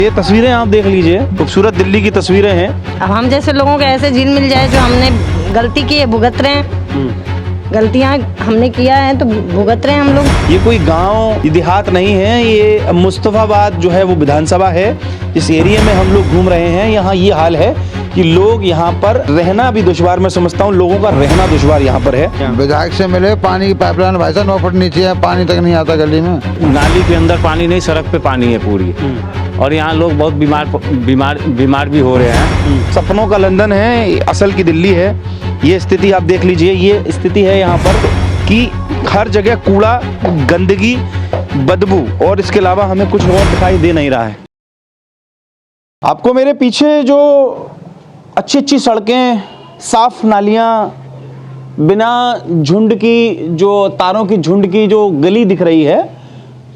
ये तस्वीरें आप देख लीजिए, खूबसूरत दिल्ली की तस्वीरें हैं। अब हम जैसे लोगों को ऐसे झील मिल जाए जो हमने गलती की है, भुगत रहे हैं। गलतियां हमने किया है तो भुगत रहे हैं हम लोग। ये कोई गांव देहात नहीं है, ये मुस्तफाबाद जो है वो विधानसभा है। इस एरिया में हम लोग घूम रहे हैं। यहाँ ये हाल है कि लोग यहाँ पर रहना भी दुश्वार, मैं समझता हूँ लोगों का रहना दुश्वार यहाँ पर है। विधायक से मिले, पानी की पाइपलाइन भाई साहब 9 फुट नीचे है, पानी तक नहीं आता गली में। नाली के अंदर पानी नहीं, सड़क पे पानी है पूरी। और यहाँ लोग बहुत बीमार भी हो रहे हैं। सपनों का लंदन है, असल की दिल्ली है। ये स्थिति आप देख लीजिए, ये स्थिति है यहाँ पर कि हर जगह कूड़ा, गंदगी, बदबू, और इसके अलावा हमें कुछ और दिखाई दे नहीं रहा है। आपको मेरे पीछे जो अच्छी अच्छी सड़कें, साफ नालियाँ, बिना झुंड की, जो तारों की झुंड की जो गली दिख रही है,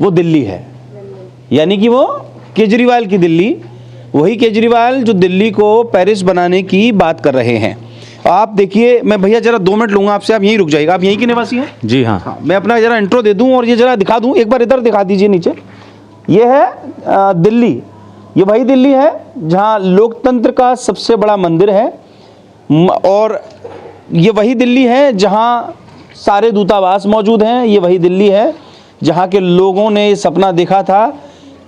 वो दिल्ली है। यानी कि वो केजरीवाल की दिल्ली, वही केजरीवाल जो दिल्ली को पेरिस बनाने की बात कर रहे हैं। आप देखिए, मैं भैया जरा 2 मिनट लूंगा आपसे, आप यहीं रुक जाइएगा। आप यहीं के निवासी हैं? जी हाँ। मैं अपना जरा इंट्रो दे दूं और ये जरा दिखा दूं, एक बार इधर दिखा दीजिए नीचे। ये है दिल्ली, ये वही दिल्ली है जहां लोकतंत्र का सबसे बड़ा मंदिर है, और ये वही दिल्ली है जहां सारे दूतावास मौजूद हैं। ये वही दिल्ली है जहां के लोगों ने ये सपना देखा था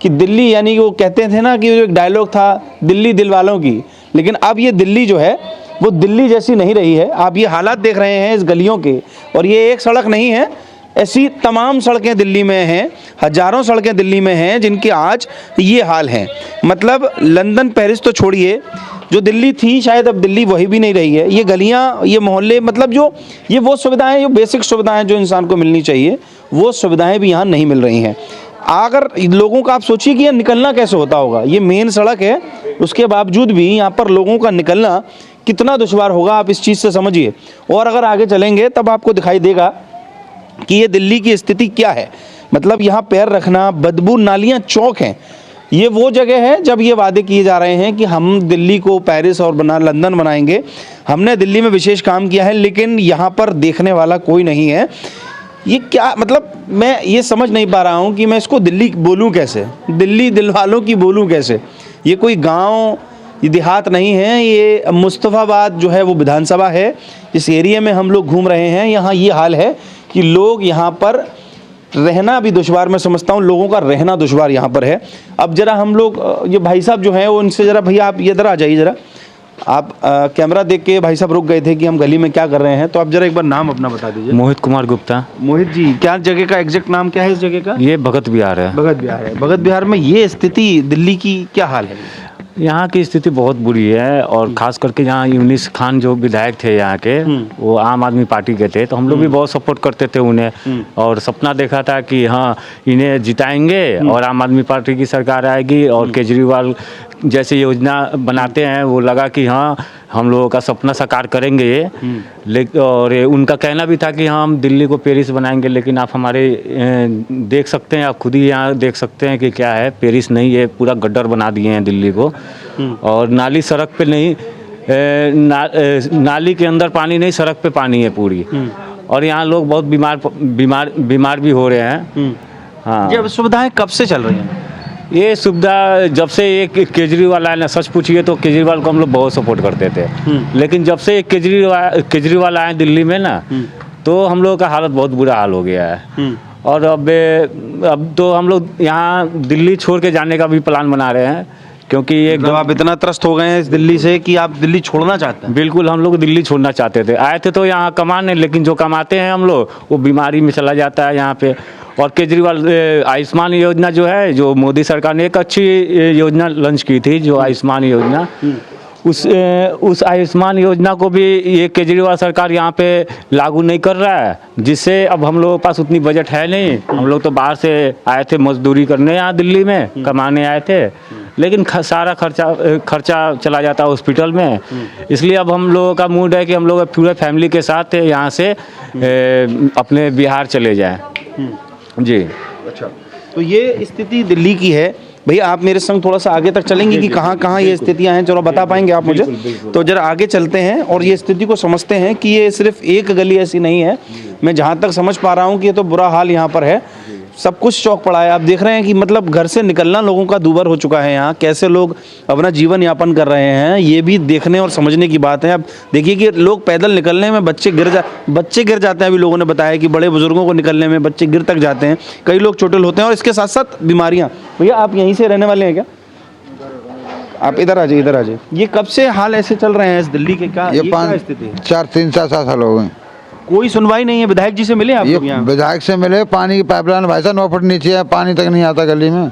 कि दिल्ली, यानी कि वो कहते थे ना कि जो एक डायलॉग था, दिल्ली दिल वालों की। लेकिन अब ये दिल्ली जो है वो दिल्ली जैसी नहीं रही है। आप ये हालात देख रहे हैं इस गलियों के, और ये एक सड़क नहीं है, ऐसी तमाम सड़कें दिल्ली में हैं, हजारों सड़कें दिल्ली में हैं जिनके आज ये हाल हैं। मतलब लंदन पेरिस तो छोड़िए, जो दिल्ली थी शायद अब दिल्ली वही भी नहीं रही है। ये गलियां, ये मोहल्ले, मतलब जो ये वो सुविधाएं, जो बेसिक सुविधाएं जो इंसान को मिलनी चाहिए, वो सुविधाएं भी यहाँ नहीं मिल रही हैं। अगर लोगों का आप सोचिए कि ये निकलना कैसे होता होगा, ये मेन सड़क है, उसके बावजूद भी यहाँ पर लोगों का निकलना कितना दुश्वार होगा, आप इस चीज़ से समझिए। और अगर आगे चलेंगे तब आपको दिखाई देगा कि ये दिल्ली की स्थिति क्या है। मतलब यहाँ पैर रखना, बदबू, नालियाँ चौक हैं। ये वो जगह है जब ये वादे किए जा रहे हैं कि हम दिल्ली को पेरिस और लंदन बनाएंगे। हमने दिल्ली में विशेष काम किया है, लेकिन यहाँ पर देखने वाला कोई नहीं है। ये क्या मतलब, मैं ये समझ नहीं पा रहा हूँ कि मैं इसको दिल्ली बोलूँ कैसे, दिल्ली दिल वालों की बोलूँ कैसे। ये कोई गाँव देहात नहीं है, ये मुस्तफाबाद जो है वो विधानसभा है। इस एरिया में हम लोग घूम रहे हैं। यहाँ ये हाल है कि लोग यहाँ पर रहना भी दुश्वार, मैं समझता हूँ लोगों का रहना दुश्वार यहाँ पर है। अब जरा हम लोग, ये भाई साहब जो हैं वो, उनसे जरा, भैया आप ये इधर आ जाइए जरा। आप कैमरा देख के भाई साहब रुक गए थे कि हम गली में क्या कर रहे हैं, तो आप जरा एक बार नाम अपना बता दीजिए। मोहित कुमार गुप्ता। मोहित जी, क्या जगह का एग्जैक्ट नाम क्या है इस जगह का? ये भगत बिहार है। भगत बिहार है। भगत बिहार में ये स्थिति दिल्ली की क्या हाल है? यहाँ की स्थिति बहुत बुरी है, और खास करके यहाँ यूनिस खान जो विधायक थे यहाँ के, वो आम आदमी पार्टी के थे, तो हम लोग भी बहुत सपोर्ट करते थे उन्हें, और सपना देखा था कि हाँ इन्हें जिताएंगे और आम आदमी पार्टी की सरकार आएगी, और केजरीवाल जैसे योजना बनाते हैं वो लगा कि हाँ हम लोगों का सपना साकार करेंगे ये। लेकिन और उनका कहना भी था कि हाँ हम दिल्ली को पेरिस बनाएंगे, लेकिन आप हमारे देख सकते हैं, आप खुद ही यहाँ देख सकते हैं कि क्या है, पेरिस नहीं है, पूरा गड्ढर बना दिए हैं दिल्ली को। और नाली सड़क पे नहीं, नाली के अंदर पानी नहीं, सड़क पे पानी है पूरी। और यहाँ लोग बहुत बीमार भी हो रहे हैं। हाँ, ये सुविधाएं कब से चल रही हैं? ये सुविधा जब से ये केजरीवाल आए ना, सच पूछिए तो केजरीवाल को हम लोग बहुत सपोर्ट करते थे। लेकिन जब से केजरीवाल आए दिल्ली में ना, तो हम लोगों का हालत बहुत बुरा हाल हो गया है। और अब तो हम लोग यहाँ दिल्ली छोड़ के जाने का भी प्लान बना रहे हैं, क्योंकि ये आप इतना त्रस्त हो गए हैं इस दिल्ली से कि आप दिल्ली छोड़ना चाहते हैं? बिल्कुल, हम लोग दिल्ली छोड़ना चाहते थे। आए थे तो यहाँ कमाने, लेकिन जो कमाते हैं हम लोग वो बीमारी में चला जाता है यहाँ पे। और केजरीवाल आयुष्मान योजना जो है, जो मोदी सरकार ने एक अच्छी योजना लॉन्च की थी, जो आयुष्मान योजना, उस आयुष्मान योजना को भी ये केजरीवाल सरकार यहाँ पे लागू नहीं कर रहा है, जिससे अब हम लोगों के पास उतनी बजट है नहीं। हम लोग तो बाहर से आए थे मजदूरी करने यहाँ दिल्ली में, कमाने आए थे, लेकिन सारा खर्चा चला जाता है हॉस्पिटल में। इसलिए अब हम लोगों का मूड है कि हम लोग पूरे फैमिली के साथ यहाँ से अपने बिहार चले जाएं। जी। अच्छा, तो ये स्थिति दिल्ली की है। भैया आप मेरे संग थोड़ा सा आगे तक चलेंगे कि कहाँ कहाँ ये स्थितियाँ हैं, चलो बता पाएंगे आप मुझे? तो जरा आगे चलते हैं और ये स्थिति को समझते हैं कि ये सिर्फ एक गली ऐसी नहीं है। मैं जहाँ तक समझ पा रहा हूँ कि ये तो बुरा हाल यहाँ पर है। सब कुछ चौक पड़ा है। आप देख रहे हैं कि मतलब घर से निकलना लोगों का दूभर हो चुका है। यहाँ कैसे लोग अपना जीवन यापन कर रहे हैं, ये भी देखने और समझने की बात है। अब देखिए कि लोग पैदल निकलने में बच्चे गिर जाते हैं। अभी लोगों ने बताया कि बड़े बुजुर्गों को निकलने में बच्चे गिर तक जाते हैं, कई लोग चोटिल होते हैं, और इसके साथ साथ बीमारियाँ। भैया आप यहीं से रहने वाले हैं क्या? आप इधर आ जाइए, इधर आ जाइए। ये कब से हाल ऐसे चल रहे हैं इस दिल्ली के? क्या ये क्या स्थिति है? 4 साल हो गए। कोई सुनवाई नहीं है। विधायक जी से मिले आप ये लोग यहाँ? विधायक से मिले, पानी की पाइपलाइन भाई साहब 9 फुट नीचे है, पानी तक नहीं आता गली में।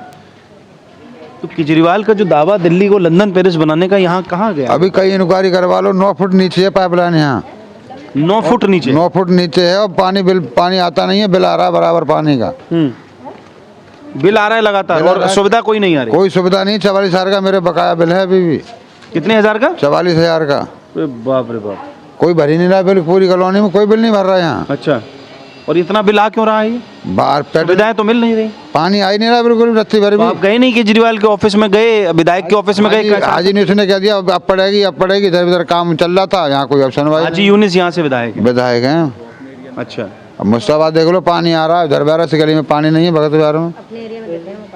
तो केजरीवाल का जो दावा दिल्ली को लंदन पेरिस बनाने का, यहाँ कहाँ गया? अभी कई इंक्वायरी करवा लो, 9 फुट नीचे है पाइपलाइन यहाँ। 9 फुट नीचे? 9 फुट नीचे है और पानी आता नहीं है, बिल आ रहा है बराबर पानी का। बिल आ रहा है लगातार और सुविधा कोई नहीं आ रही? कोई सुविधा नहीं। 44 हजार का मेरे बकाया बिल है अभी भी। कितने हजार का? 44 हजार का। अरे बाप रे बाप। कोई भर ही नहीं रहा बिल, पूरी कॉलोनी में कोई बिल नहीं भर रहा यहाँ। अच्छा, और इतना बिल आ क्यों रहा है? बाहर सुविधाएं तो मिल नहीं रही, पानी आ ही नहीं रहा बिल्कुल रत्ती भर तो भी। आप गए नहीं केजरीवाल के ऑफिस में? गए विधायक के ऑफिस में गए? हाजी यूनिस ने कह दिया अब पड़ेगी, इधर उधर काम चल रहा था, यहाँ कोई ऑप्शन हाजी यूनिस यहाँ से विधायक है? विधायक है। अच्छा, अब मुस्ताबाद देख लो, पानी आ रहा है, उधर बारह से गली में पानी नहीं है, भगत बाजार में।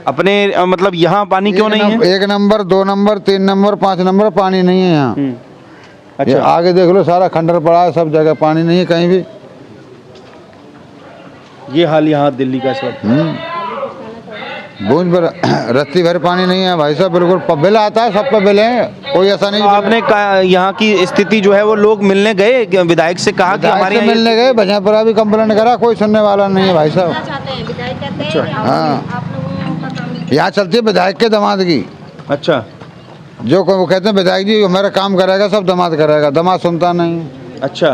अपने मतलब यहाँ पानी क्यों नहीं है? 1 नंबर 2 नंबर 3 नंबर 5 नंबर पानी नहीं है यहाँ। ये अच्छा, आगे देख लो, सारा खंडर पड़ा है, सब जगह पानी नहीं है कहीं भी। ये हाल यहाँ दिल्ली का सब। बूंद भर रत्ती भर पानी नहीं है भाई साहब, बिल्कुल बिल आता है, सब पे बिल है, कोई ऐसा नहीं। तो आपने यहाँ की स्थिति जो है वो लोग मिलने गए विधायक से, कहा कि हमारे से मिलने गए, भजनपुरा भी कंप्लेंट करा, कोई सुनने वाला नहीं है भाई साहब। हाँ, यहाँ चलती है विधायक के दामाद की। अच्छा, जो वो कहते हैं विधायक जी मेरा काम करेगा, सब दामाद करेगा, दामाद सुनता नहीं। अच्छा,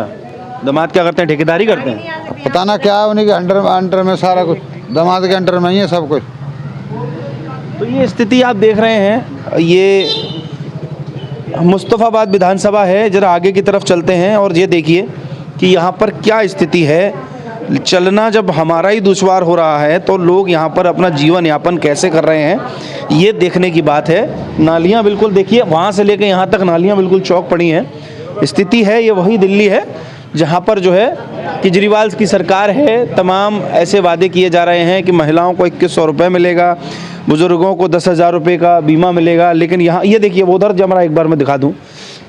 दामाद क्या करते हैं? ठेकेदारी करते हैं? पता ना क्या है उन्हीं के अंडर में सारा कुछ, दामाद के अंडर में ही है सब कुछ। तो ये स्थिति आप देख रहे हैं, ये मुस्तफ़ाबाद विधानसभा है। जरा आगे की तरफ चलते हैं और ये देखिए कि यहाँ पर क्या स्थिति है। चलना जब हमारा ही दुश्वार हो रहा है तो लोग यहाँ पर अपना जीवन यापन कैसे कर रहे हैं, ये देखने की बात है। नालियाँ बिल्कुल देखिए, वहाँ से लेकर यहाँ तक नालियाँ बिल्कुल चौक पड़ी हैं। स्थिति है ये वही दिल्ली है जहाँ पर जो है केजरीवाल की सरकार है। तमाम ऐसे वादे किए जा रहे हैं कि महिलाओं को 2100 रुपये मिलेगा, बुजुर्गों को 10,000 रुपये का बीमा मिलेगा, लेकिन यहाँ ये देखिए, वो उधर जमरा एक बार मैं दिखा दूँ,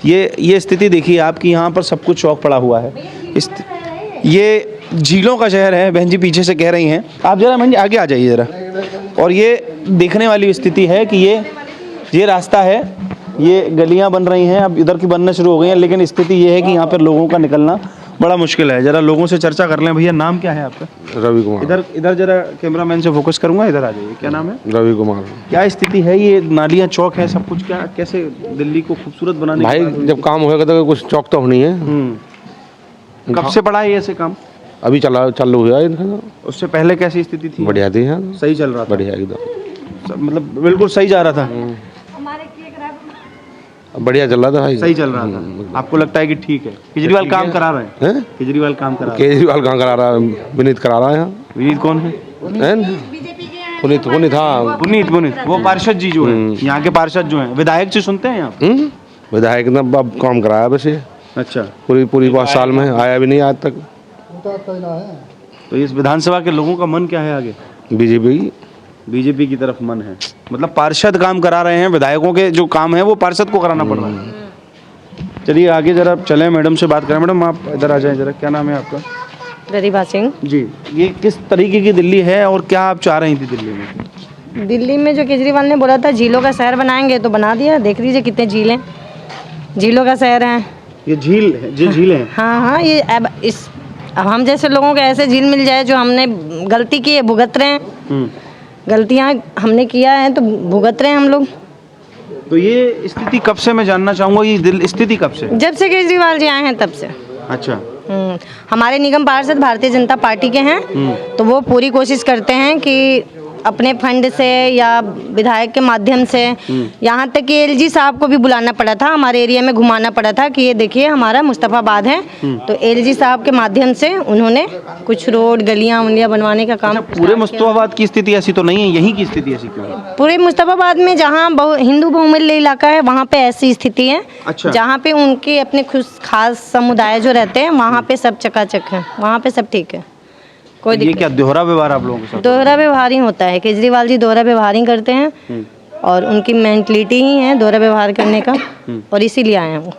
ये स्थिति देखिए आपकी, यहाँ पर सब कुछ चौक पड़ा हुआ है। ये झीलों का शहर है, बहन जी पीछे से कह रही हैं। आप जरा बहन जी आगे आ जाइए ज़रा। और ये देखने वाली स्थिति है कि ये रास्ता है, ये गलियां बन रही हैं, अब इधर की बनना शुरू हो गई हैं, लेकिन स्थिति ये है कि यहाँ पर लोगों का निकलना बड़ा मुश्किल है। जरा लोगों से चर्चा कर लें। भैया नाम क्या है आपका? रवि कुमार। इधर जरा कैमरामैन से फोकस करूंगा, इधर आ जाइए। क्या नाम है? रवि कुमार। क्या स्थिति है? ये नालियाँ चौक है, सब कुछ क्या कैसे दिल्ली को खूबसूरत बनाने भाई जब काम होगा तो कुछ चौक तो होनी है। कब से पड़ा है ये ऐसे काम? अभी चालू हुआ है। उससे पहले कैसी स्थिति थी? बढ़िया थी यहाँ, सही चल रहा था? बढ़िया एकदम, मतलब बिल्कुल सही जा रहा था? बढ़िया चल रहा था भाई, सही चल रहा था। आपको लगता है कि ठीक है? केजरीवाल काम करा रहे हैं? हैं? केजरीवाल काम करा रहे केजरीवाल कहाँ करा रहा है? विनीत करा रहा है यहाँ। हैं? विनीत कौन है? पुनीत हाँ, पुनीत वो पार्षद जी जो है, यहाँ के पार्षद जो हैं, विधायक से सुनते हैं यहाँ? विधायक ने अब काम कराया वैसे। अच्छा, पूरी 5 साल में आया भी नहीं आज तक। तो इस विधानसभा के लोगों का मन क्या है आगे? बीजेपी की तरफ मन है। मतलब पार्षद काम करा रहे हैं, विधायकों के जो काम है वो पार्षद को कराना पड़ रहा है। चलिए आगे जरा चलें, मैडम से बात करें। मैडम आप इधर आ जाएं जरा। क्या नाम है आपका? प्रतिभा सिंह जी। ये किस तरीके की दिल्ली है और क्या आप चाह रही थी दिल्ली में? दिल्ली में जो केजरीवाल ने बोला था झीलों का शहर बनाएंगे, तो बना दिया। देख लीजिए कितने झील हैं, झीलों का शहर है ये। झील है? हाँ, ये अब हम जैसे लोगों को ऐसे झील मिल जाए, जो हमने गलती की है भुगत रहे हैं। गलतियाँ हमने किया है तो भुगत रहे हैं हम लोग। तो ये स्थिति कब से, मैं जानना चाहूँगा, ये स्थिति कब से? जब से केजरीवाल जी आए हैं तब से। अच्छा। हमारे निगम पार्षद भारतीय जनता पार्टी के हैं, तो वो पूरी कोशिश करते हैं कि अपने फंड से या विधायक के माध्यम से, यहाँ तक कि एलजी साहब को भी बुलाना पड़ा था, हमारे एरिया में घुमाना पड़ा था कि ये देखिए हमारा मुस्तफ़ाबाद है। तो एलजी साहब के माध्यम से उन्होंने कुछ रोड गलियाँ उलियाँ बनवाने का काम। पूरे मुस्तफ़ाबाद की स्थिति ऐसी तो नहीं है, यहीं की स्थिति ऐसी क्यों है? पूरे मुस्तफ़ाबाद में जहाँ हिंदू बहुमूल्य इलाका है वहाँ पे ऐसी स्थिति है। अच्छा। जहाँ पे उनके अपने खास समुदाय जो रहते हैं वहाँ पे सब चकाचक है, वहाँ पे सब ठीक है। कोई ये दिक्कत क्या दोहरा व्यवहार आप लोगों के साथ? दोहरा व्यवहार ही होता है। केजरीवाल जी दोहरा व्यवहार ही करते हैं और उनकी मेंटलिटी ही है दोहरा व्यवहार करने का, और इसीलिए आए हैं वो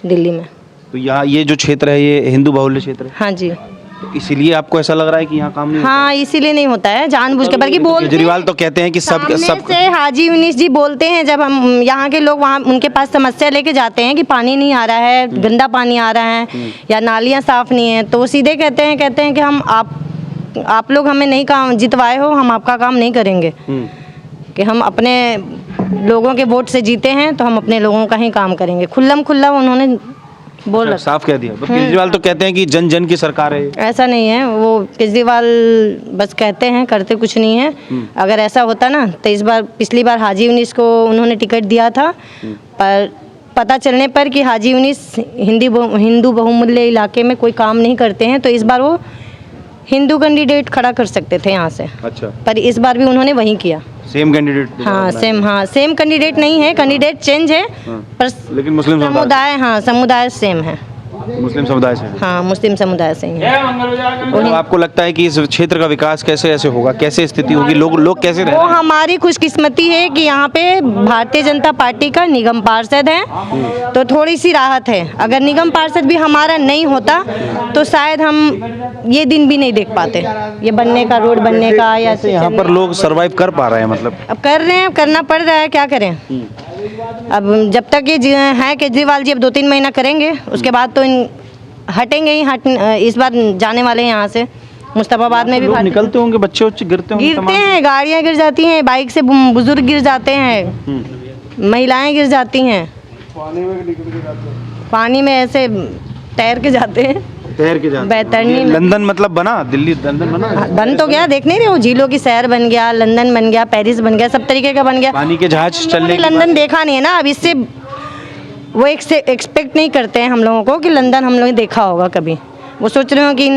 दिल्ली में। तो यहाँ ये जो क्षेत्र है ये हिंदू बाहुल्य क्षेत्र है, हाँ जी, तो इसीलिए आपको ऐसा लग रहा है कि यहाँ काम नहीं होता? हाँ इसीलिए नहीं होता है जानबूझ के, बल्कि बोलते केजरीवाल तो कहते हैं कि सामने सब से हाजी यूनिस जी बोलते हैं, जब हम यहाँ के लोग वहाँ उनके पास समस्या लेके जाते हैं कि पानी नहीं आ रहा है, गंदा पानी आ रहा है या नालियाँ साफ नहीं है, तो वो सीधे कहते हैं कि हम आप लोग हमें नहीं काम जितवाए हो, हम आपका काम नहीं करेंगे, कि हम अपने लोगों के वोट से जीते हैं तो हम अपने लोगों का ही काम करेंगे। खुल्लम खुल्ला उन्होंने बोल रखा। साफ कह दिया। तो केजरीवाल तो कहते हैं कि जन जन की सरकार है ये। ऐसा नहीं है, वो केजरीवाल बस कहते हैं, करते कुछ नहीं है। अगर ऐसा होता ना तो पिछली बार हाजी यूनिस को उन्होंने टिकट दिया था, पर पता चलने पर कि हाजी यूनिस हिंदू बहुमूल्य इलाके में कोई काम नहीं करते हैं, तो इस बार वो हिंदू कैंडिडेट खड़ा कर सकते थे यहाँ से। अच्छा, पर इस बार भी उन्होंने वही किया। Same candidate? हाँ सेम कैंडिडेट नहीं है, कैंडिडेट चेंज है, पर लेकिन मुस्लिम समुदाय, हाँ समुदाय सेम है। मुस्लिम समुदाय से? हाँ मुस्लिम समुदाय से ही है। तो आपको लगता है कि इस क्षेत्र का विकास कैसे ऐसे होगा, कैसे स्थिति होगी, लोग कैसे रह वो रहे हैं? हमारी खुशकिस्मती है कि यहाँ पे भारतीय जनता पार्टी का निगम पार्षद है, तो थोड़ी सी राहत है। अगर निगम पार्षद भी हमारा नहीं होता तो शायद हम ये दिन भी नहीं देख पाते, ये बनने का, रोड बनने का, या यहाँ पर लोग सरवाइव कर पा रहे हैं? मतलब अब कर रहे हैं, करना पड़ रहा है, क्या करें। अब जब तक ये हैं केजरीवाल जी, अब 2-3 महीना करेंगे, उसके बाद तो हटेंगे ही। इस बार जाने वाले हैं यहाँ से। मुस्तफाबाद में भी लोग निकलते होंगे, बच्चे गिरते हैं, गाड़ियाँ गिर जाती हैं, बाइक से बुजुर्ग गिर जाते हैं, महिलाएं गिर जाती हैं, पानी में ऐसे तैर के जाते हैं। बैतरनी में। लंदन मतलब बना, दिल्ली लंदन बना? बन तो गया, देख नहीं रहे हो, झीलों की शहर बन गया, लंदन बन गया, पेरिस बन गया, सब तरीके का बन गया। पानी के जहाज चलने लंदन देखा नहीं है ना, अब इससे वो एक्सपेक्ट नहीं करते हैं हम लोगों को कि लंदन हम लोगों ने देखा होगा कभी। वो सोच रहे हो कि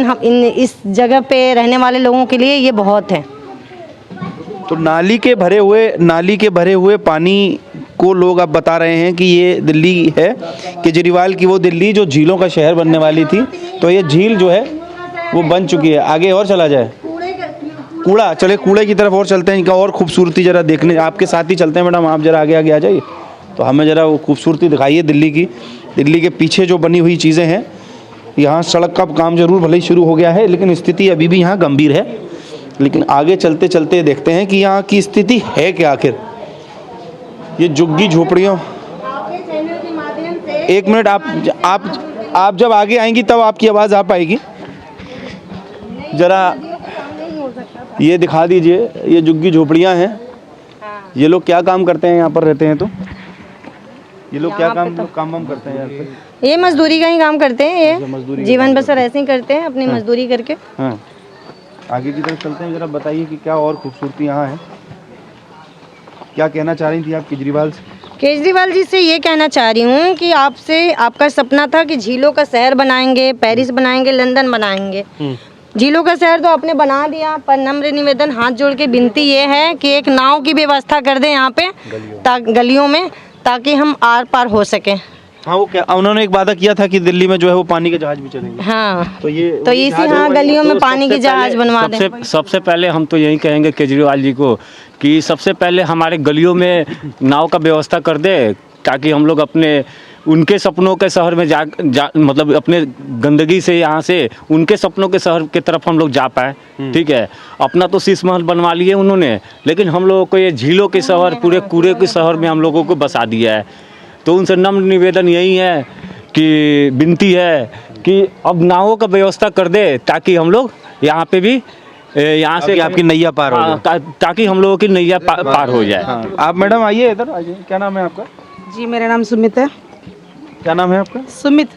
इस जगह पे रहने वाले लोगों के लिए ये बहुत है। तो नाली के भरे हुए पानी को लोग अब बता रहे हैं कि ये दिल्ली है, केजरीवाल की वो दिल्ली जो झीलों का शहर बनने वाली थी, तो ये झील जो है वो बन चुकी है। आगे और चला जाए, कूड़ा, चले कूड़े की तरफ और चलते हैं, इनका और खूबसूरती जरा देखने आपके साथ ही चलते हैं। मैडम आप जरा आगे आ जाइए, तो हमें जरा वो खूबसूरती दिखाइए दिल्ली की। दिल्ली के पीछे जो बनी हुई चीज़ें हैं, यहाँ सड़क का काम जरूर भले ही शुरू हो गया है, लेकिन स्थिति अभी भी यहाँ गंभीर है। लेकिन आगे चलते चलते देखते हैं कि यहाँ की स्थिति है क्या आखिर। ये झुग्गी झोपड़ियों, एक मिनट, आप जब आगे आएंगी तब आपकी आवाज़ आ पाएगी। जरा ये दिखा दीजिए, ये झुग्गी झोपड़ियाँ हैं। ये लोग क्या काम करते हैं यहाँ पर रहते हैं? तो ये लोग क्या काम करते हैं यहाँ पे? ये मजदूरी का ही काम करते हैं, ये जीवन बसर ऐसे ही करते हैं अपनी मजदूरी करके। हाँ, आगे की तरफ चलते हैं, जरा बताइए कि क्या और खूबसूरती यहाँ है। क्या कहना चाह रही थी आप केजरीवाल से? केजरीवाल जी से ये कहना चाह रही हूँ कि आपका सपना था कि झीलों का शहर बनाएंगे, पेरिस बनाएंगे, लंदन बनाएंगे। झीलों का शहर तो आपने बना दिया, पर नम्र निवेदन, हाथ जोड़ के विनती ये है कि एक नाव की व्यवस्था कर दें यहाँ पे गलियों में, ताकि हम आर पार हो सके। हाँ, वो क्या उन्होंने एक वादा किया था कि दिल्ली में जो है वो पानी के जहाज भी चलेंगे। हाँ, तो ये तो इसी गलियों में पानी के जहाज बनवा दें। सबसे पहले हम तो यही कहेंगे केजरीवाल जी को कि सबसे पहले हमारे गलियों में नाव का व्यवस्था कर दे, ताकि हम लोग अपने उनके सपनों के शहर में मतलब अपने गंदगी से यहाँ से उनके सपनों के शहर की तरफ हम लोग जा पाए। ठीक है, अपना तो शीश महल बनवा लिए उन्होंने, लेकिन हम लोगों को ये झीलों के शहर, पूरे कूड़े के शहर में हम लोगों को बसा दिया है। तो उनसे नम्र निवेदन यही है कि विनती है कि अब नावों का व्यवस्था कर दे, ताकि हम लोग यहाँ पे भी यहाँ से आपकी नैया पार हो जाए, ताकि हम लोगों की नैया पार हो जाए। हाँ, आप मैडम आइए इधर आइए। क्या नाम है आपका? जी मेरा नाम सुमित है। क्या नाम है आपका? सुमित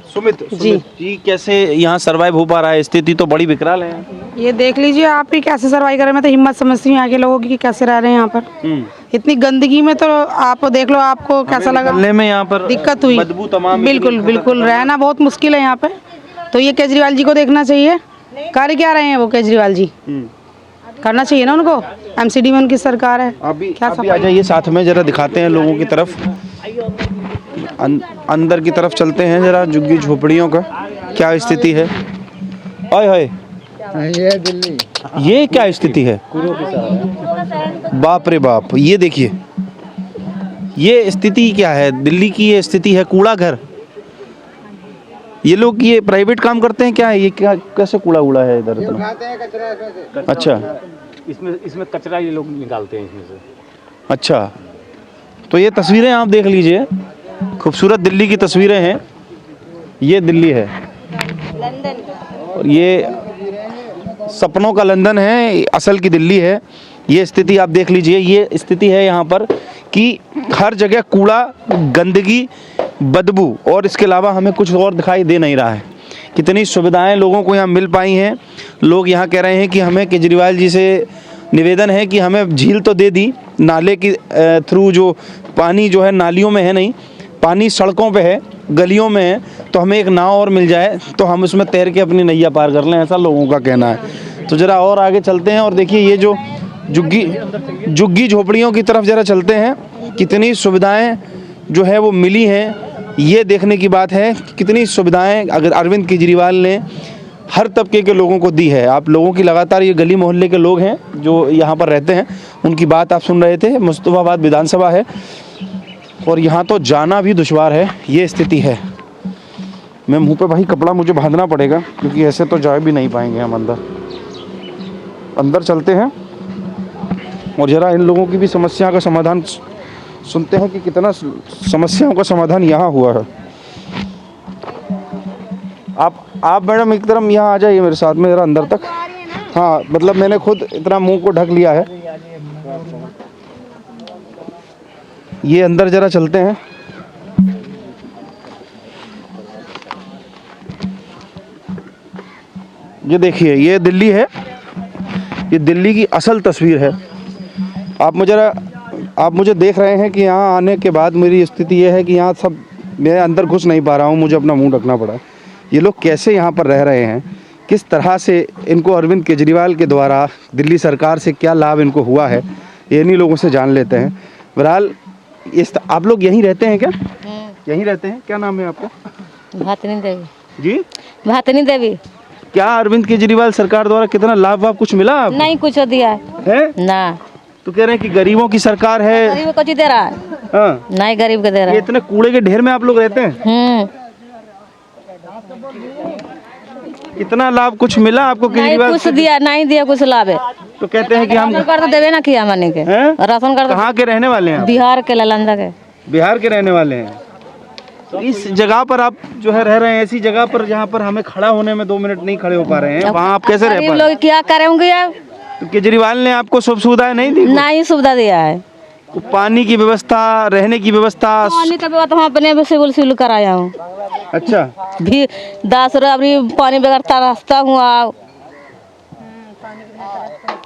जी। कैसे यहाँ सरवाइव हो पा रहा है? स्थिति तो बड़ी विकराल है। ये देख लीजिए आप ही कैसे सरवाइव करें। मैं तो हिम्मत समझती हूँ यहाँ के लोगों की कि कैसे रह रहे हैं यहाँ पर इतनी गंदगी में। तो आप देख लो, आपको कैसा लगा? में यहाँ पर दिक्कत हुई, बदबू तमाम। बिल्कुल रहना बहुत मुश्किल है यहाँ पे। तो ये केजरीवाल जी को देखना चाहिए, कर क्या रहे हैं वो केजरीवाल जी, करना चाहिए ना उनको। एमसीडी में उनकी सरकार है। अभी आ जाइए साथ में, जरा दिखाते हैं लोगों की तरफ, अंदर की तरफ चलते हैं जरा। झुग्गी झोपड़ियों का क्या स्थिति है? ओए होए, ये दिल्ली ये क्या स्थिति है? बाप रे बाप, ये देखिए, ये स्थिति क्या है दिल्ली की? ये स्थिति है कूड़ा घर। ये लोग ये प्राइवेट काम करते हैं क्या है? ये क्या कैसे कूड़ा उड़ा है इधर इतना? खाते हैं कचरा कैसे? अच्छा इसमें कचरा ये लोग निकालते हैं इसमें से। अच्छा, तो ये तस्वीरें आप देख लीजिए, खूबसूरत दिल्ली की तस्वीरें हैं। ये दिल्ली है और ये सपनों का लंदन है, असल की दिल्ली है। ये स्थिति आप देख लीजिए, ये स्थिति है यहाँ पर कि हर जगह कूड़ा, गंदगी, बदबू, और इसके अलावा हमें कुछ और दिखाई दे नहीं रहा है। कितनी सुविधाएं लोगों को यहाँ मिल पाई हैं। लोग यहाँ कह रहे हैं कि हमें केजरीवाल जी से निवेदन है कि हमें झील तो दे दी, नाले की थ्रू जो पानी जो है नालियों में है नहीं, पानी सड़कों पे है, गलियों में है, तो हमें एक नाव और मिल जाए तो हम उसमें तैर के अपनी नैया पार कर लें, ऐसा लोगों का कहना है। तो ज़रा और आगे चलते हैं और देखिए ये जो झुग्गी झोपड़ियों की तरफ ज़रा चलते हैं। कितनी सुविधाएं जो है वो मिली हैं, ये देखने की बात है। कितनी सुविधाएं अगर अरविंद केजरीवाल ने हर तबके के लोगों को दी है। आप लोगों की लगातार, ये गली मोहल्ले के लोग हैं जो यहाँ पर रहते हैं, उनकी बात आप सुन रहे थे। मुस्तफाबाद विधानसभा है और यहाँ तो जाना भी दुश्वार है, ये स्थिति है। मैं मुंह पे भाई कपड़ा मुझे बांधना पड़ेगा क्योंकि ऐसे तो जा भी नहीं पाएंगे हम अंदर चलते हैं और ज़रा इन लोगों की भी समस्या का समाधान सुनते हैं कि कितना समस्याओं का समाधान यहाँ हुआ है। आप मैडम एक तरफ यहाँ आ जाइए मेरे साथ में ज़रा अंदर तक। हाँ, मतलब मैंने खुद इतना मुंह को ढक लिया है। ये अंदर ज़रा चलते हैं। ये देखिए, ये दिल्ली है, ये दिल्ली की असल तस्वीर है। आप मुझे देख रहे हैं कि यहाँ आने के बाद मेरी स्थिति ये है कि यहाँ सब, मैं अंदर घुस नहीं पा रहा हूँ, मुझे अपना मुंह ढकना पड़ा। ये लोग कैसे यहाँ पर रह रहे हैं, किस तरह से इनको अरविंद केजरीवाल के द्वारा दिल्ली सरकार से क्या लाभ इनको हुआ है, ये इन्हीं लोगों से जान लेते हैं। बहरहाल आप लोग यहीं रहते हैं क्या? यहीं रहते हैं। क्या नाम है आपका? भातनी देवी। जी, भातनी देवी। क्या अरविंद केजरीवाल सरकार द्वारा कितना लाभ वाभ कुछ मिला आपको? नहीं कुछ दिया है ना। तो कह रहे हैं कि गरीबों की सरकार है। गरीब को दे रहा है? हाँ। नहीं, गरीब को दे रहा ये है। इतने कूड़े के ढेर में आप लोग रहते हैं, कितना लाभ कुछ मिला आपको नहीं केजरीवाल कुछ से? दिया, नहीं दिया कुछ लाभ है। तो कहते हैं कि हम राशन कार्ड तो देवे ना किया माने के। हैं? राशन कार्ड कहाँ के रहने वाले हैं आप? बिहार के, नालंदा के। बिहार के रहने वाले हैं। तो इस जगह पर आप जो है रह रहे हैं, ऐसी जगह पर जहाँ पर हमें खड़ा होने में 2 मिनट नहीं खड़े हो पा रहे हैं, वहाँ आप कैसे रह गरीब पा रहे हैं? लोग क्या करेंगे अब? तो केजरीवाल ने आपको सब सुविधाएं नहीं दी? नहीं सुविधा दिया है। तो पानी की व्यवस्था, रहने की व्यवस्था? पानी का व्यवस्था हम अपने सिविल कराया हूँ। अच्छा, भी 10 रुपये पानी बगैर तरसता हुआ,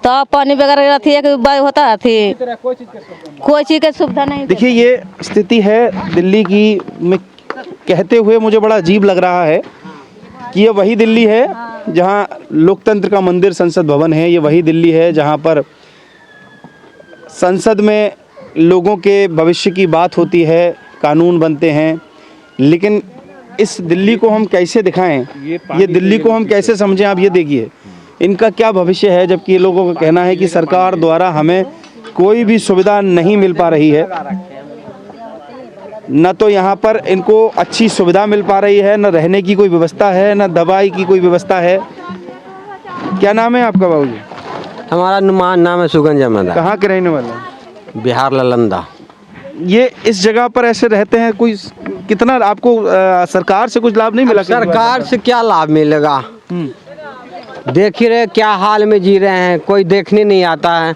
तो पानी बगैर अथी एक होता थी, कोई चीज़ की सुविधा नहीं। देखिए ये स्थिति है दिल्ली की। मैं कहते हुए मुझे बड़ा अजीब लग रहा है कि ये वही दिल्ली है जहाँ लोकतंत्र का मंदिर संसद भवन है। ये वही दिल्ली है जहाँ पर संसद में लोगों के भविष्य की बात होती है, कानून बनते हैं। लेकिन इस दिल्ली को हम कैसे दिखाएं, ये दिल्ली को हम कैसे समझें? आप ये देखिए, इनका क्या भविष्य है, जबकि ये लोगों का कहना है कि सरकार द्वारा हमें कोई भी सुविधा नहीं मिल पा रही है। न तो यहाँ पर इनको अच्छी सुविधा मिल पा रही है, न रहने की कोई व्यवस्था है, न दवाई की कोई व्यवस्था है। क्या नाम है आपका बाबूजी? हमारा नाम है सुगन जमादार। कहाँ के रहने वाले हैं? बिहार नालंदा। ये इस जगह पर ऐसे रहते हैं, कोई कितना आपको सरकार से कुछ लाभ नहीं मिला? सरकार से क्या लाभ मिलेगा? देख ही रहे क्या हाल में जी रहे हैं, कोई देखने नहीं आता है।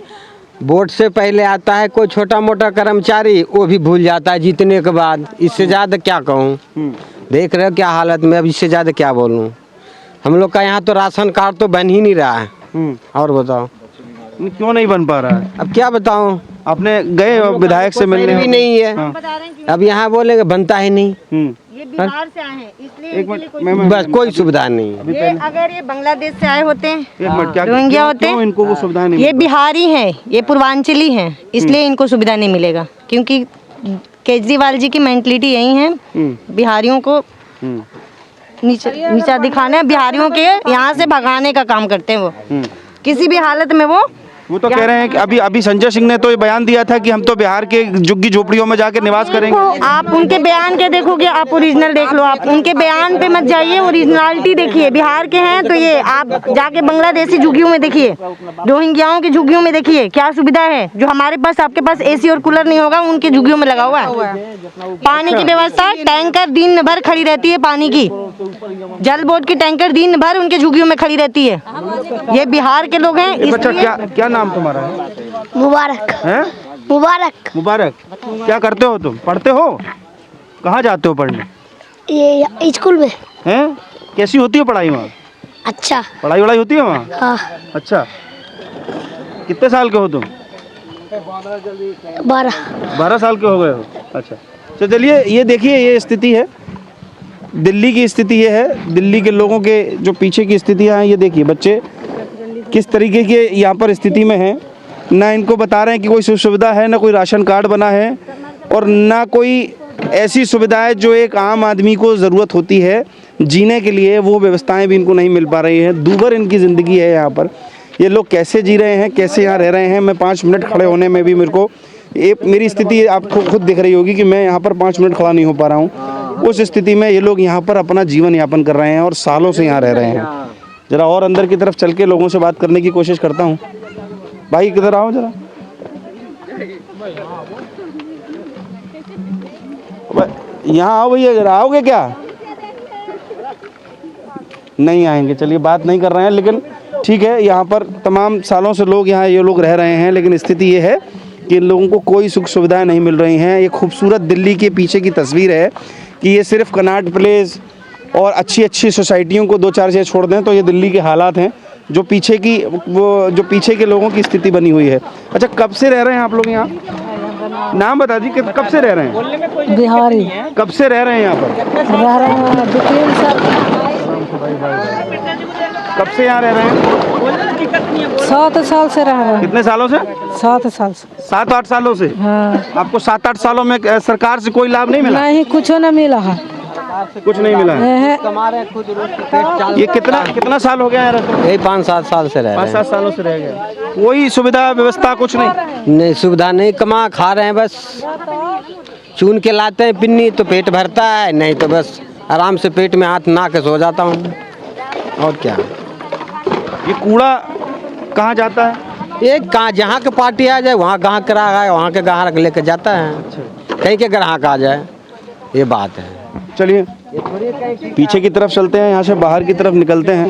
वोट से पहले आता है कोई छोटा मोटा कर्मचारी, वो भी भूल जाता है जीतने के बाद। इससे ज़्यादा क्या कहूँ? देख रहे हो क्या हालत में, अब इससे ज़्यादा क्या बोलूँ? हम लोग का यहाँ तो राशन कार्ड तो बन ही नहीं रहा है। और बताओ क्यों नहीं बन पा रहा है? अब क्या बताऊँ? आपने गए विधायक से मिलने? भी नहीं है। अब यहाँ बोलेंगे बनता ही नहीं। ये बिहार से आए हैं इसलिए एक इनके लिए कोई मिनट, बस कोई सुविधा नहीं है। ये अगर ये बांग्लादेश से आए होते हैं, एक मिनट, क्या रोहिंग्या होते क्यों हैं, इनको वो सुविधा नहीं ये मिल पा बिहारी हैं, ये पूर्वांचली हैं, इसलिए इनको सुविधा नहीं मिलेगा। क्योंकि केजरीवाल जी की मेंटलिटी यही है, बिहारियों को नीचा दिखाने, बिहारियों के यहाँ से भगाने का काम करते हैं वो। किसी भी हालत में वो तो कह रहे हैं कि अभी संजय सिंह ने तो ये बयान दिया था कि हम तो बिहार के झुग्गी झोपड़ियों में जाके निवास करेंगे। आप उनके बयान के देखोगे, आप ओरिजिनल देख लो, आप उनके बयान पे मत जाइए, ओरिजिनलिटी देखिए। बिहार के हैं तो ये आप जाके बांग्लादेशी झुग्गियों में देखिए, रोहिंग्याओं की झुग्गियों में देखिए क्या सुविधा है। जो हमारे पास, आपके पास एसी और कूलर नहीं होगा, उनके झुग्गियों में लगा हुआ है। पानी की व्यवस्था, टैंकर दिन भर खड़ी रहती है पानी की, जल बोर्ड की टैंकर दिन भर उनके झुग्गियों में खड़ी रहती है। ये बिहार के लोग हैं। क्या नाम तुम्हारा है? मुबारक हैं? मुबारक। क्या करते हो तुम? पढ़ते हो? कहाँ जाते हो पढ़ने? ये स्कूल में। हैं? कैसी होती है पढ़ाई वहाँ? अच्छा। पढ़ाई वढ़ाई होती है वहाँ? हाँ। अच्छा। कितने साल के हो तुम? 12 साल के हो गए हो? अच्छा। तो चलिए, ये देखिए, ये स्थिति है, दिल्ली की स्थिति ये है। दिल्ली के लोगों के जो पीछे की स्थितियाँ हैं, ये देखिए, बच्चे किस तरीके के यहाँ पर स्थिति में हैं। ना इनको बता रहे हैं कि कोई सुख सुविधा है, ना कोई राशन कार्ड बना है, और ना कोई ऐसी सुविधाएं जो एक आम आदमी को ज़रूरत होती है जीने के लिए, वो व्यवस्थाएं भी इनको नहीं मिल पा रही हैं। दूभर इनकी ज़िंदगी है यहाँ पर। ये लोग कैसे जी रहे हैं, कैसे यहाँ रह रहे हैं। मैं 5 मिनट खड़े होने में भी मेरी स्थिति आपको खुद दिख रही होगी कि मैं यहाँ पर 5 मिनट खड़ा नहीं हो पा रहा हूँ। उस स्थिति में ये लोग यहाँ पर अपना जीवन यापन कर रहे हैं और सालों से यहाँ रह रहे हैं। ज़रा और अंदर की तरफ चल के लोगों से बात करने की कोशिश करता हूँ। भाई किधर आओ जरा, यहाँ आओ भैया, जरा आओगे क्या? नहीं आएंगे, चलिए बात नहीं कर रहे हैं। लेकिन ठीक है, यहाँ पर तमाम सालों से लोग यहाँ ये लोग रह रहे हैं, लेकिन स्थिति ये है कि इन लोगों को कोई सुख सुविधाएं नहीं मिल रही हैं। ये खूबसूरत दिल्ली के पीछे की तस्वीर है कि ये सिर्फ कनॉट प्लेस और अच्छी सोसाइटियों को 2-4 जगह छोड़ दें तो ये दिल्ली के हालात हैं जो पीछे के लोगों की स्थिति बनी हुई है। अच्छा, कब से रह रहे हैं आप लोग यहाँ? नाम बता दी, कब से रह रहे हैं? बिहारी। कब से रह रहे हैं यहाँ पर? रह रहे हैं 2-3 साल। कब से यहाँ रह रहे हैं? 7 साल से रह रहे हैं। कितने सालों से? 7 साल से। 7-8 सालों से? हाँ। आपको 7-8 सालों में सरकार से कोई लाभ नहीं मिला? नहीं, कुछ न मिला है। कुछ नहीं मिला है। ये कितना साल हो गया यार? यही 5-7 साल से रह रहे हैं। 5-7 सालों से रह गए। कोई सुविधा व्यवस्था कुछ नहीं? नहीं, सुविधा नहीं, कमा खा रहे हैं बस। चुन के लाते हैं पिन्नी तो पेट भरता है, नहीं तो बस आराम से पेट में हाथ ना के सो जाता हूँ। और क्या? ये कूड़ा कहाँ जाता है? ये कहाँ, जहाँ के पार्टी आ जाए वहाँ ग्राहक करा है, वहाँ के ग्राहक लेकर जाता है। कहीं के ग्राहक आ जाए, ये बात है। चलिए पीछे की तरफ चलते हैं, यहाँ से बाहर की तरफ निकलते हैं।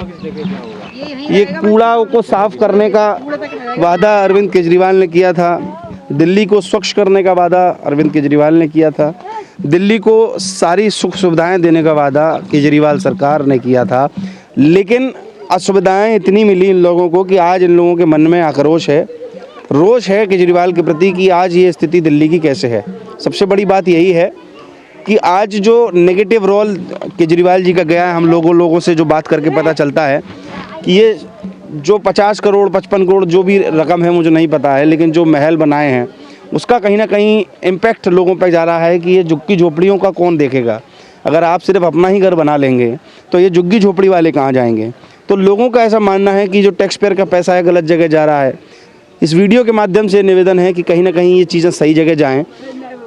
ये कूड़ा को साफ करने का वादा अरविंद केजरीवाल ने किया था, दिल्ली को स्वच्छ करने का वादा अरविंद केजरीवाल ने किया था, दिल्ली को सारी सुख सुविधाएं देने का वादा केजरीवाल सरकार ने किया था। लेकिन असुविधाएं इतनी मिली इन लोगों को कि आज इन लोगों के मन में आक्रोश है, रोष है केजरीवाल के प्रति कि आज ये स्थिति दिल्ली की कैसे है। सबसे बड़ी बात यही है कि आज जो नेगेटिव रोल केजरीवाल जी का गया है, हम लोगों से जो बात करके पता चलता है कि ये जो 50 करोड़ 55 करोड़ जो भी रकम है मुझे नहीं पता है, लेकिन जो महल बनाए हैं उसका कहीं ना कहीं इम्पैक्ट लोगों पर जा रहा है कि ये झुग्गी झोपड़ियों का कौन देखेगा। अगर आप सिर्फ अपना ही घर बना लेंगे तो ये झुग्गी झोपड़ी वाले कहाँ जाएंगे। तो लोगों का ऐसा मानना है कि जो टैक्स पेयर का पैसा है गलत जगह जा रहा है। इस वीडियो के माध्यम से निवेदन है कि कहीं ना कहीं ये चीज़ें सही जगह जाएँ,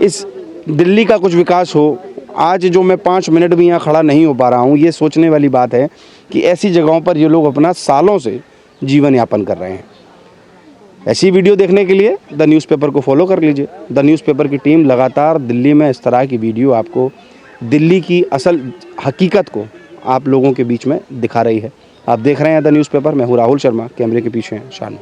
इस दिल्ली का कुछ विकास हो। आज जो मैं 5 मिनट भी यहाँ खड़ा नहीं हो पा रहा हूँ, ये सोचने वाली बात है कि ऐसी जगहों पर ये लोग अपना सालों से जीवन यापन कर रहे हैं। ऐसी वीडियो देखने के लिए द न्यूज़पेपर को फॉलो कर लीजिए। द न्यूज़पेपर की टीम लगातार दिल्ली में इस तरह की वीडियो आपको दिल्ली की असल हकीकत को आप लोगों के बीच में दिखा रही है। आप देख रहे हैं द न्यूज़पेपर। मैं हूँ राहुल शर्मा, कैमरे के पीछे हैं शान।